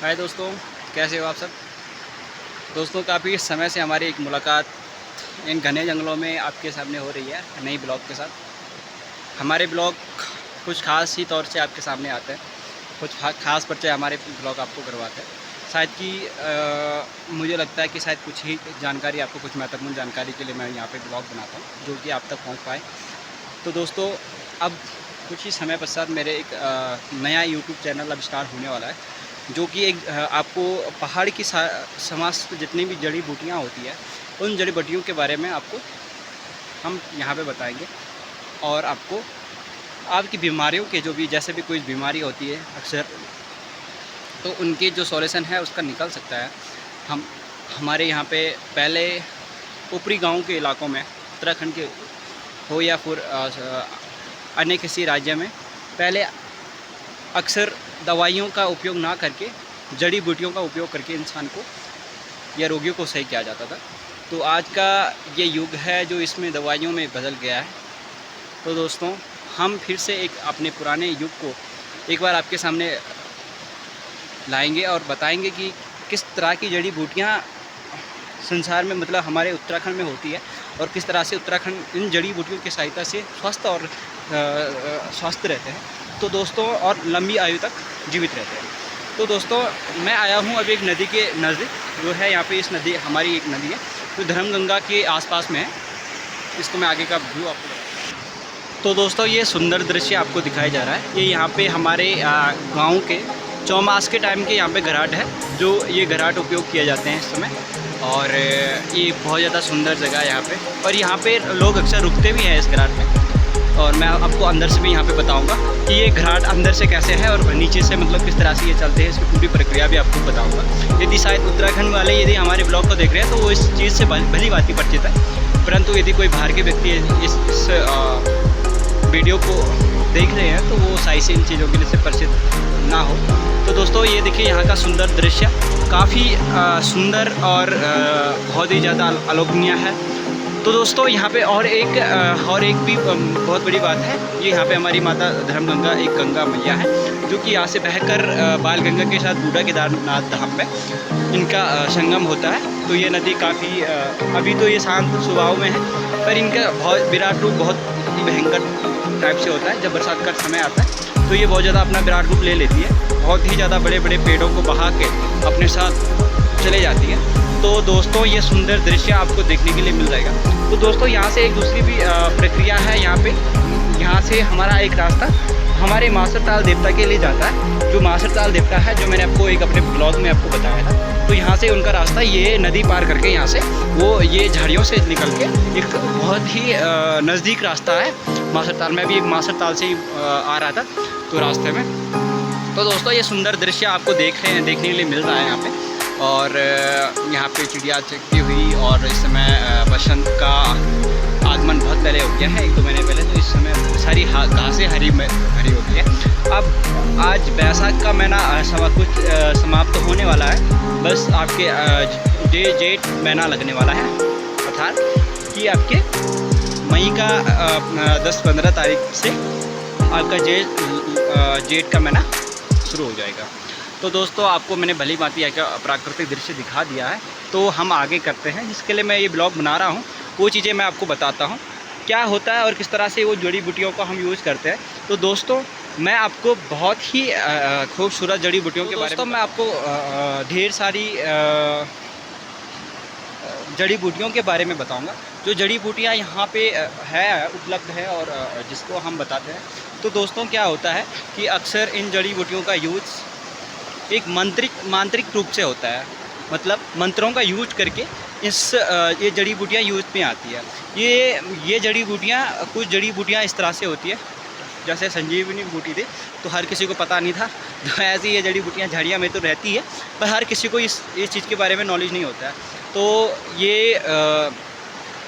हाय दोस्तों, कैसे हो आप सब। दोस्तों, काफ़ी समय से हमारी एक मुलाकात इन घने जंगलों में आपके सामने हो रही है नई ब्लॉग के साथ। हमारे ब्लॉग कुछ ख़ास ही तौर से आपके सामने आते हैं, कुछ ख़ास परिचय हमारे ब्लॉग आपको करवाते हैं। शायद कि मुझे लगता है कि शायद कुछ ही जानकारी आपको, कुछ महत्वपूर्ण जानकारी के लिए मैं यहाँ पे ब्लॉग बनाता हूँ जो कि आप तक पहुँच पाए। तो दोस्तों, अब कुछ ही समय पश्चात मेरे एक नया यूट्यूब चैनल अब स्टार्ट होने वाला है, जो कि एक आपको पहाड़ की समस्त जितनी भी जड़ी बूटियाँ होती है, उन जड़ी बूटियों के बारे में आपको हम यहाँ पे बताएंगे। और आपको आपकी बीमारियों के जो भी, जैसे भी कोई बीमारी होती है अक्सर, तो उनकी जो सॉल्यूशन है उसका निकल सकता है। हम हमारे यहाँ पे पहले ऊपरी गाँव के इलाकों में, उत्तराखंड के हो या फिर अन्य किसी राज्य में, पहले अक्सर दवाइयों का उपयोग ना करके जड़ी बूटियों का उपयोग करके इंसान को या रोगियों को सही किया जाता था। तो आज का ये युग है जो इसमें दवाइयों में बदल गया है। तो दोस्तों, हम फिर से एक अपने पुराने युग को एक बार आपके सामने लाएंगे और बताएंगे कि किस तरह की जड़ी बूटियाँ संसार में, मतलब हमारे उत्तराखंड में होती है, और किस तरह से उत्तराखंड इन जड़ी बूटियों की सहायता से स्वस्थ और स्वस्थ रहते हैं। तो दोस्तों, और लंबी आयु तक जीवित रहते हैं। तो दोस्तों, मैं आया हूँ अभी एक नदी के नज़दीक, जो है यहाँ पे इस नदी, हमारी एक नदी है जो धर्मगंगा के आसपास में है। इसको मैं आगे का व्यू आपको, तो दोस्तों ये सुंदर दृश्य आपको दिखाया जा रहा है। ये यहाँ पे हमारे गांव के चौमास के टाइम के यहाँ पे घराट है, जो ये घराट उपयोग किए जाते हैं इस समय। और ये बहुत ज़्यादा सुंदर जगह है यहाँ पे, और यहाँ पे लोग अक्सर रुकते भी हैं इस घराट में। और मैं आपको अंदर से भी यहाँ पे बताऊंगा कि ये घाट अंदर से कैसे है और नीचे से मतलब किस तरह से ये चलते हैं, इसकी पूरी प्रक्रिया भी आपको बताऊंगा। यदि शायद उत्तराखंड वाले यदि हमारे ब्लॉग को देख रहे हैं तो वो इस चीज़ से भली भांति परिचित है, परंतु यदि कोई बाहर के व्यक्ति इस वीडियो को देख रहे हैं तो वो सही से इन चीज़ों के लिए से परिचित ना हो। तो दोस्तों, ये देखिए यहाँ का सुंदर दृश्य, काफ़ी सुंदर और बहुत ही ज़्यादा अलोकनीय है। तो दोस्तों, यहाँ पे और एक भी बहुत बड़ी बात है। ये यहाँ पे हमारी माता धर्मगंगा, एक गंगा मैया है, जो कि यहाँ से बहकर बाल गंगा के साथ बूढ़ा केदारनाथ धाम में इनका संगम होता है। तो ये नदी काफ़ी अभी तो ये शांत स्वभाव में है, पर इनका बहुत विराट रूप बहुत ही भयंकर टाइप से होता है। जब बरसात का समय आता है तो ये बहुत ज़्यादा अपना विराट रूप ले लेती है, बहुत ही ज़्यादा बड़े बड़े पेड़ों को बहा के अपने साथ चले जाती है। तो दोस्तों, ये सुंदर दृश्य आपको देखने के लिए मिल जाएगा। तो दोस्तों, यहाँ से एक दूसरी भी प्रक्रिया है। यहाँ से हमारा एक रास्ता हमारे मासर ताल देवता के लिए जाता है, जो मासर ताल देवता है, जो मैंने आपको एक अपने ब्लॉग में आपको बताया था। तो यहाँ से उनका रास्ता ये नदी पार करके यहाँ से वो ये झाड़ियों से निकल के एक बहुत ही नज़दीक रास्ता है मासर ताल में। भी मासर ताल से ही आ रहा था तो रास्ते में। तो दोस्तों, ये सुंदर दृश्य आपको देखने के लिए मिल रहा है यहाँ पे। और यहाँ पे चिड़िया चगती हुई, और इस समय बसंत का आगमन बहुत पहले हो गया है, 1-2 महीने पहले। तो इस समय सारी घासें हरी हो गई है। अब आज बैसाख का महीना कुछ समाप्त होने वाला है, बस आपके जेठ महीना लगने वाला है, अर्थात कि आपके मई का 10-15 तारीख से आपका जेठ का महीना शुरू हो जाएगा। तो दोस्तों, आपको मैंने भली भांति का प्राकृतिक दृश्य दिखा दिया है। तो हम आगे करते हैं, जिसके लिए मैं ये ब्लॉग बना रहा हूँ। वो चीज़ें मैं आपको बताता हूँ क्या होता है और किस तरह से वो जड़ी बूटियों को हम यूज़ करते हैं। तो दोस्तों, मैं आपको बहुत ही खूबसूरत जड़ी बूटियों के बारे में, मैं आपको ढेर सारी जड़ी बूटियों के बारे में बताऊंगा, जो जड़ी बूटियां यहाँ पे है, उपलब्ध है, और जिसको हम बताते हैं। तो दोस्तों, क्या होता है कि अक्सर इन जड़ी बूटियों का यूज़ एक मांत्रिक रूप से होता है, मतलब मंत्रों का यूज करके ये जड़ी बूटियाँ यूज में आती है। ये जड़ी बूटियाँ, कुछ जड़ी बूटियाँ इस तरह से होती है, जैसे संजीवनी बूटी थी तो हर किसी को पता नहीं था, तो ऐसे ये जड़ी बूटियाँ झाड़ियाँ में तो रहती है, पर हर किसी को इस चीज़ के बारे में नॉलेज नहीं होता है। तो ये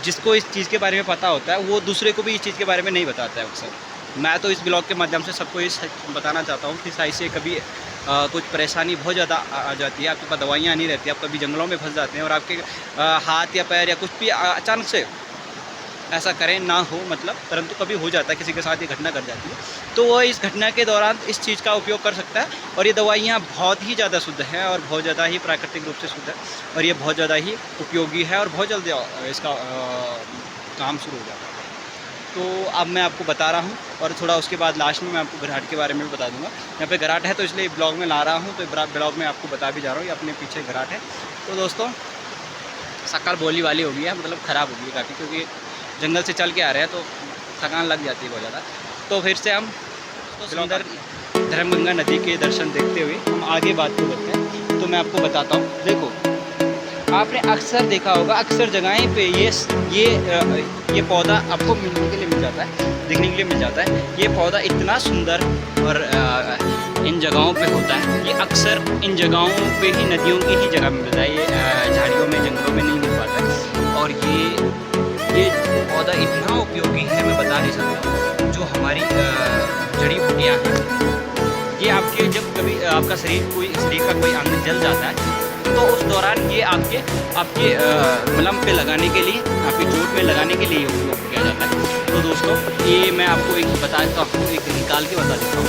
जिसको इस चीज़ के बारे में पता होता है, वो दूसरे को भी इस चीज़ के बारे में नहीं बताता है अक्सर। मैं तो इस ब्लॉग के माध्यम से सबको ये बताना चाहता हूँ कि शायद से कभी कुछ परेशानी बहुत ज़्यादा आ जाती है, आपके पास दवाइयाँ नहीं रहती, आप कभी जंगलों में फंस जाते हैं और आपके हाथ या पैर या कुछ भी अचानक से ऐसा करें ना हो मतलब, परंतु कभी हो जाता है, किसी के साथ ये घटना घट जाती है, तो वह इस घटना के दौरान इस चीज़ का उपयोग कर सकता है। और ये दवाइयाँ बहुत ही ज़्यादा शुद्ध हैं और बहुत ज़्यादा ही प्राकृतिक रूप से शुद्ध है, और ये बहुत ज़्यादा ही उपयोगी है और बहुत जल्दी इसका काम शुरू हो जाता है। तो अब मैं आपको बता रहा हूँ, और थोड़ा उसके बाद लास्ट में मैं आपको घराट के बारे में भी बता दूँगा। यहाँ पे घराट है तो इसलिए ब्लॉग में ला रहा हूँ, तो ब्लॉग में आपको बता भी जा रहा हूँ, ये अपने पीछे घराट है। तो दोस्तों शक्ल बोली वाली हो गई है, मतलब ख़राब हो गई है काफ़ी, क्योंकि जंगल से चल के आ रहे हैं तो थकान लग जाती है बहुत ज़्यादा। तो फिर से हम सुंदर धर्मगंगा नदी के दर्शन देखते हुए हम आगे बात को करते हैं। तो मैं आपको बताता हूँ, देखो आपने अक्सर देखा होगा, अक्सर जगहें पे ये पौधा आपको मिलने के लिए मिल जाता है, देखने के लिए मिल जाता है। ये पौधा इतना सुंदर और इन जगहों पे होता है, ये अक्सर इन जगहों पे ही, नदियों की ही जगह में मिलता है, ये झाड़ियों में, जंगलों में नहीं मिल पाता है। और ये पौधा इतना उपयोगी है, मैं बता नहीं सकता। जो हमारी जड़ी बूटियाँ हैं, ये आपके जब कभी आपका शरीर का कोई अंग जल जाता है, तो उस दौरान ये आपके मलहम पे लगाने के लिए, आपकी चोट में लगाने के लिए उपयोग किया जाता है। तो दोस्तों ये मैं आपको एक बताता हूँ, एक निकाल के बता देता हूँ।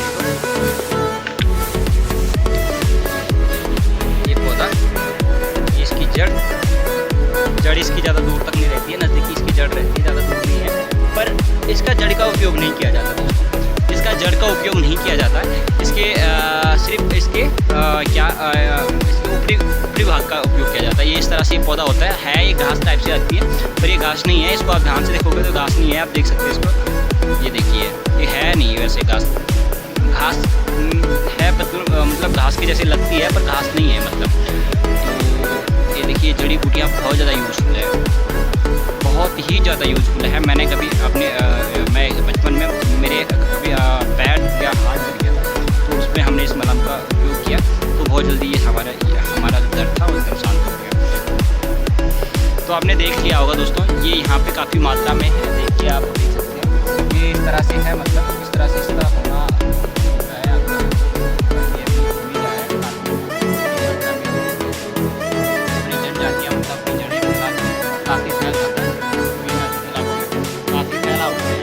ये पौधा, इसकी जड़ इसकी ज़्यादा दूर तक नहीं रहती है, नज़दीकी इसकी जड़ रहती है, ज़्यादा दूर नहीं है, पर इसका जड़ का उपयोग नहीं किया जाता दोस्तों। इसका जड़ का उपयोग नहीं किया जाता है, इसके सिर्फ इसके इसके ऊपरी भाग का उपयोग किया जाता है। ये इस तरह से ये पौधा होता है, ये घास टाइप से आती है, पर ये घास नहीं है। इसको आप ध्यान से देखोगे तो घास नहीं है, आप देख सकते हैं इसको, ये देखिए, ये है नहीं वैसे घास है, मतलब घास की जैसे लगती है, पर घास नहीं है मतलब। तो ये देखिए, जड़ी बूटियाँ बहुत ज़्यादा यूज़फुल है, बहुत ही ज़्यादा यूज़फुल है। मैंने कभी मैं बचपन में मेरे कभी पैर या हाथ जल गया था, तो उसमें हमने इस मलहम का उपयोग किया, तो बहुत जल्दी ये हमारा दर्द था वो एकदम शांत हो गया। तो आपने देख लिया होगा दोस्तों, ये यहाँ पे काफ़ी मात्रा में है, देखिए आप देख सकते हैं, ये इस तरह से है, मतलब इस तरह से इसका होना है आपको, ये उम्मीद है अपनी जड़ जाती है, मतलब अपनी जड़ें काफ़ी फैल जाता है, काफ़ी फैला हुआ है,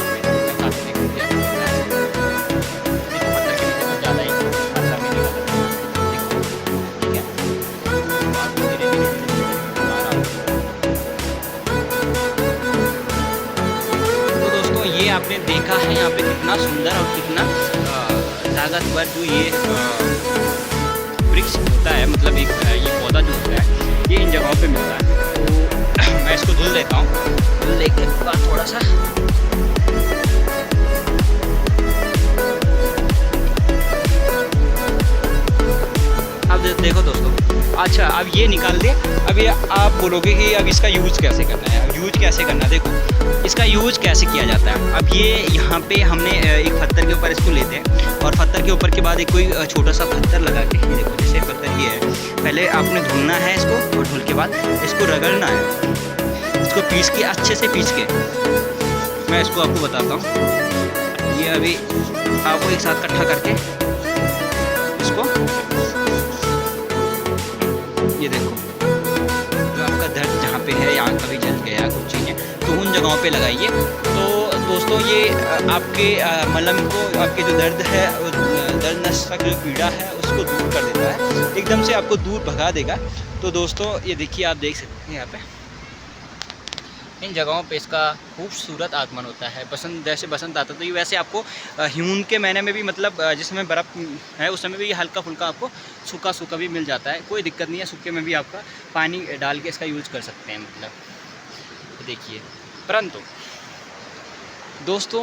काफ़ी देख सकते हैं, पत्थर के नीचे तो ज़्यादा ही मात्रा में निकल रहा है, ठीक है। तो दोस्तों ये आपने देखा है यहाँ पे कितना सुंदर और कितना ताकतवर जो ये वृक्ष होता है, मतलब एक ये पौधा जो होता है, ये इन जगहों पे मिलता है। तो मैं इसको धुल देता हूँ, धुल देने के बाद थोड़ा सा अब देखो दोस्तों, अच्छा अब ये निकाल दिया। अब ये आप बोलोगे कि अब इसका यूज़ कैसे करना है, यूज कैसे करना, देखो इसका यूज़ कैसे किया जाता है। अब ये यहाँ पे हमने एक पत्थर के ऊपर इसको लेते हैं, और पत्थर के ऊपर के बाद एक कोई छोटा सा पत्थर लगा के, ये देखो जैसे पत्थर ये है, पहले आपने धुलना है इसको, और धुल के बाद इसको रगड़ना है, इसको पीस के, अच्छे से पीस के। मैं इसको आपको बताता हूँ, ये अभी आपको एक साथ इकट्ठा करके इसको, ये देखो जो आपका दर्द जहाँ पे है, यहाँ कभी जल गया कुछ चीज़ें, तो उन जगहों पे लगाइए। तो दोस्तों ये आपके मलहम को, आपके जो दर्द है, दर्द नस का जो पीड़ा है उसको दूर कर देता है, एकदम से आपको दूर भगा देगा। तो दोस्तों ये देखिए, आप देख सकते हैं यहाँ पे इन जगहों पे इसका खूबसूरत आगमन होता है। जैसे बसंत आता तो ये वैसे आपको जून के महीने में भी, मतलब जिस समय बर्फ़ है उस समय भी ये हल्का फुल्का आपको सूखा सूखा भी मिल जाता है, कोई दिक्कत नहीं है। सूखे में भी आपका पानी डाल के इसका यूज़ कर सकते हैं, मतलब देखिए। परंतु दोस्तों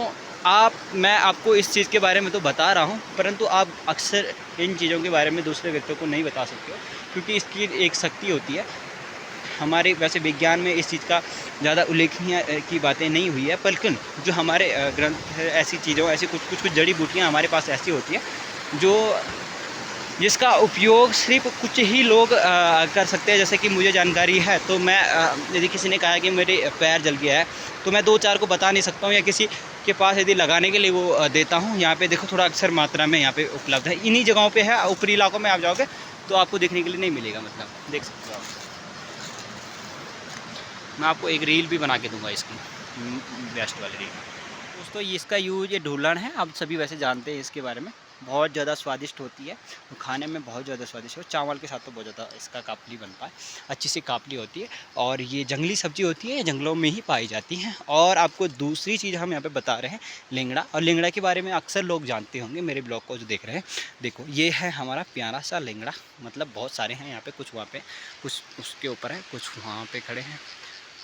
मैं आपको इस चीज़ के बारे में तो बता रहा हूँ, परंतु आप अक्सर इन चीज़ों के बारे में दूसरे व्यक्तियों को नहीं बता सकते हो, क्योंकि इसकी एक शक्ति होती है। हमारे वैसे विज्ञान में इस चीज़ का ज़्यादा उल्लेखनीय की बातें नहीं हुई है, बल्कि जो हमारे ग्रंथ है, ऐसी चीज़ों, ऐसी कुछ जड़ी बूटियाँ हमारे पास ऐसी होती हैं जिसका उपयोग सिर्फ कुछ ही लोग कर सकते हैं। जैसे कि मुझे जानकारी है, तो मैं यदि किसी ने कहा कि मेरे पैर जल गया है, तो मैं 2-4 को बता नहीं सकता हूँ, या किसी के पास यदि लगाने के लिए वो देता हूँ। यहाँ पे देखो थोड़ा अक्सर मात्रा में यहाँ पे उपलब्ध है, इन्हीं जगहों पे है। ऊपरी इलाकों में आप जाओगे तो आपको देखने के लिए नहीं मिलेगा, मतलब देख सकते हो आप। मैं आपको एक रील भी बना के दूंगा इसकी। वेस्ट वाले रील। दोस्तों ये इसका यूज ये ढूलन है, आप सभी वैसे जानते हैं इसके बारे में। बहुत ज़्यादा स्वादिष्ट होती है, तो खाने में बहुत ज़्यादा स्वादिष्ट है। चावल के साथ तो बहुत ज़्यादा इसका कापली बनता है, अच्छी सी कापली होती है। और ये जंगली सब्जी होती है, जंगलों में ही पाई जाती है। और आपको दूसरी चीज़ हम यहाँ पे बता रहे हैं, लेंगड़ा। और लेंगड़ा के बारे में अक्सर लोग जानते होंगे, मेरे ब्लॉग को जो देख रहे हैं। देखो ये है हमारा प्यारा सा लेंगड़ा, मतलब बहुत सारे हैं यहाँ पे, कुछ वहाँ पे, कुछ उसके ऊपर है, कुछ वहाँ पे खड़े हैं,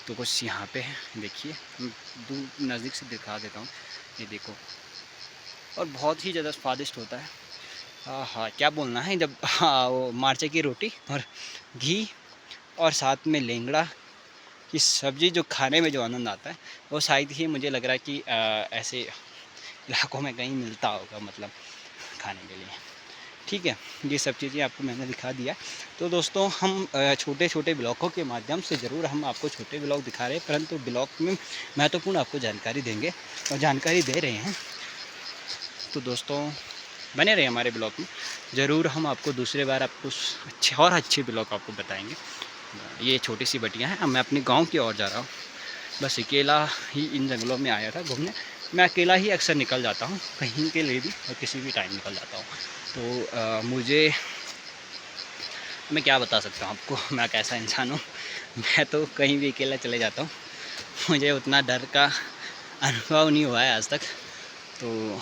तो कुछ यहाँ पे है। देखिए दूर नज़दीक से दिखा देता हूँ, ये देखो। और बहुत ही ज़्यादा स्वादिष्ट होता है। हाँ हाँ, क्या बोलना है, जब हाँ वो मार्चे की रोटी और घी और साथ में लेंगड़ा की सब्ज़ी जो खाने में जो आनंद आता है, वो शायद ही मुझे लग रहा है कि ऐसे इलाकों में कहीं मिलता होगा, मतलब खाने के लिए। ठीक है, ये सब चीज़ें आपको मैंने दिखा दिया। तो दोस्तों हम छोटे छोटे ब्लॉगों के माध्यम से ज़रूर हम आपको छोटे ब्लॉग दिखा रहे हैं, परंतु ब्लॉग में महत्वपूर्ण आपको जानकारी देंगे और जानकारी दे रहे हैं। तो दोस्तों बने रहे हमारे ब्लॉग में, ज़रूर हम आपको दूसरे बार आपको अच्छे और अच्छे ब्लॉग आपको बताएंगे। ये छोटी सी बटिया है, अब मैं अपने गांव की ओर जा रहा हूँ। बस अकेला ही इन जंगलों में आया था घूमने। मैं अकेला ही अक्सर निकल जाता हूँ कहीं के लिए भी, और किसी भी टाइम निकल जाता हूँ। तो मैं क्या बता सकता हूँ आपको, मैं कैसा इंसान हूँ। मैं तो कहीं भी अकेला चले जाता हूँ, मुझे उतना डर का अनुभव नहीं हुआ है आज तक। तो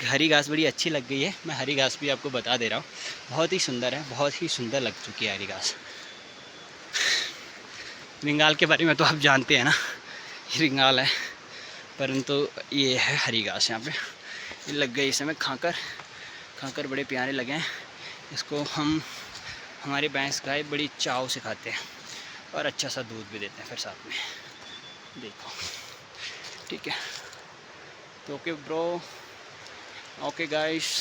हरी घास बड़ी अच्छी लग गई है, मैं हरी घास भी आपको बता दे रहा हूँ, बहुत ही सुंदर है, बहुत ही सुंदर लग चुकी है हरी घास। रिंगाल के बारे में तो आप जानते हैं ना, रिंगाल है, परंतु ये है हरी घास। यहाँ पे ये लग गई, इसे में खाकर खाकर बड़े प्यारे लगे हैं। इसको हम हमारी भैंस गाय बड़ी चाव से खाते हैं और अच्छा सा दूध भी देते हैं फिर साथ में, देखो। ठीक है, तो okay bro, okay guys,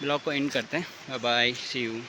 blog को एंड करते हैं। Bye bye, see you.